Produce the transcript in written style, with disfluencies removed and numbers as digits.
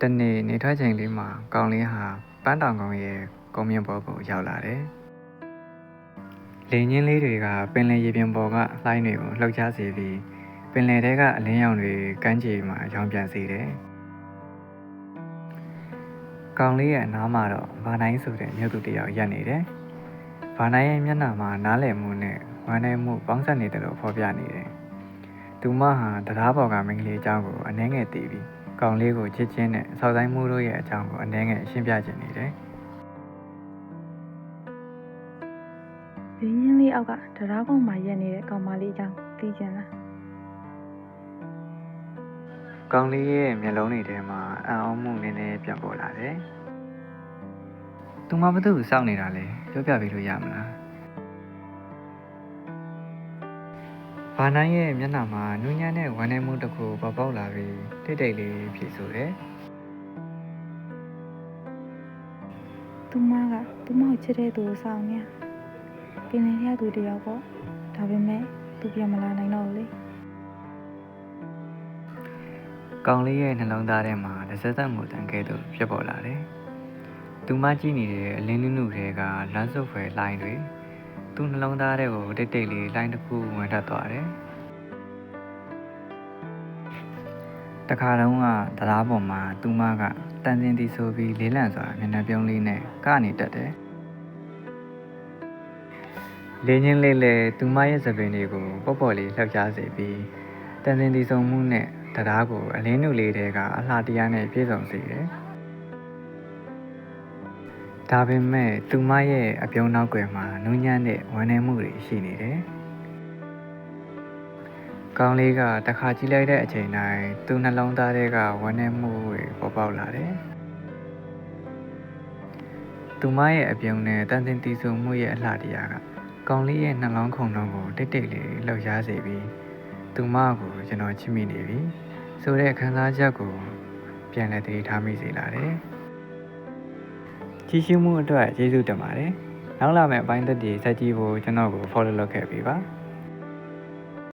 တနေ့နေထွက်ချိန်လေးမှာကောင်လေးဟာပန်းတောင်ကောင်ရဲ့ကုန်းမြင့်ပေါ်ကိုရောက်လာတယ်။လေညင်းလေးတွေကပင်လယ်ရေပြင်ပေါ်ကလှိုင်းတွေကိုလှုပ်ရှားစေပြီးပင်လယ်ထဲကအလင်းရောင်တွေကမ်းခြေမှာရောင်ပြန်စေတယ်။ကောင်လေးရဲ့အနားမှာတော့ဗာနိုင်ဆိုတဲ့မြို့သူတစ်ယောက်ရပ်နေတယ်။ဗာနိုင်ရဲ့မျက်နှာမှာနားလည်မှုနဲ့ဝမ်းနည်းမှုပေါင်းစပ်နေတယ်လို့ဖော်ပြနေတယ်။သူမဟာတရားပေါ်ကမိန်းကလေးအကြောင်းကိုအနှဲငယ်သိပြီးကောင်လေးကိုချစ်ချင်းနဲ့ဆောက်တိုင်းမှုတို့ရဲ့အကြောင်းကိုအနှဲငယ်ရှင်းပြချင်နေတယ်။ဒီရင်းလေးအောက်ကတရားပေါ်မှာရက်နေတဲ့ကောင်မလေးအကြောင်းသိချင်လား။ကောင်လေးရဲ့မျက်လုံးတွေထဲမှာအံ့ဩမှုနည်းနည်းပြန်ပေါ်လာတယ်။သူမဘာလို့စောင့်နေတာလဲပြောပြပေးလို့ရမလား။ဘာနိုင်ရဲ့မျက်နှာမှာနူးညံ့တဲ့ဝမ်းနည်းမှုတစ်ခုပေါ်ပေါက်လာပြီးတိတ်တိတ်လေးဖြေဆိုတယ်။သူမကိုချစ်တဲ့သူကိုစောင့်နေ။ပင်လယ်ရသူတယောက်ပေါ့။ဒါပေမဲ့သူပြန်မလာနိုင်တော့ဘူးလေ။ကောင်လေးရဲ့နှလုံးသားထဲမှာတစ်စက်သက်မှုတန်ကဲသို့ဖြစ်ပေါ်လာတယ်။သူမကြည့်နေတဲ့အလင်းနုနုတွေကလမ်းစုပ်ဖွယ်လှိုင်းတွေသူ့နှလုံးသားထဲကိုတိတ်တိတ်လေးလှိုင်းတစ်ခုဝင်ထပ်သွားတယ်။တခါတုန်းကတရားပေါ်မှာသူမကတန်စင်တီဆိုပြီးလေးလံစွာမျက်နှာပြုံးလေးနဲ့ကနေတတ်တယ်။လေးချင်းလေးလေသူမရဲ့သပင်တွေကိုပေါ့ပေါ့လေးလှောက်ရှားစေပြီးတန်စင်တီဆုံမှုနဲ့တရားကိုအလင်းနုလေးတွေကအလှတရားနဲ့ပြည့်စုံစေတယ်။ဒါပေမဲ့သူမရဲ့အပြုံးနောက်ွယ်မှာနူးညံ့တဲ့ဝမ်းနည်းမှုတွေရှိနေတယ်။ကောင်းလေးကတခါကြည့်လိုက်တဲ့အချိန်တိုင်းသူ့နှလုံးသားထဲကဝမ်းနည်းမှုတွေပေါ်ပေါက်လာတယ်။သူမရဲ့အပြုံးနဲ့တန်တင်တီဆုံမှုရဲ့အလှတရားကကောင်းလေးရဲ့နှလုံးခုန်လုံးကိုတိတ်တိတ်လေးလှုပ်ရှားစေပြီးသူမကိုကျွန်တော်ချစ်မိနေပြီဆိုတဲ့ခံစားချက်ကိုပြန်လည်သတိထားမိစေလာတယ်။ကြည့်ရှုမှုအတွက်ကျေးဇူးတင်ပါတယ်။နောက်လာမယ့်အပိုင်းသက်တည်ဆက်ကြည့်ဖို့ကျွန်တော်ကို follow လုပ်ခဲ့ပေးပါ။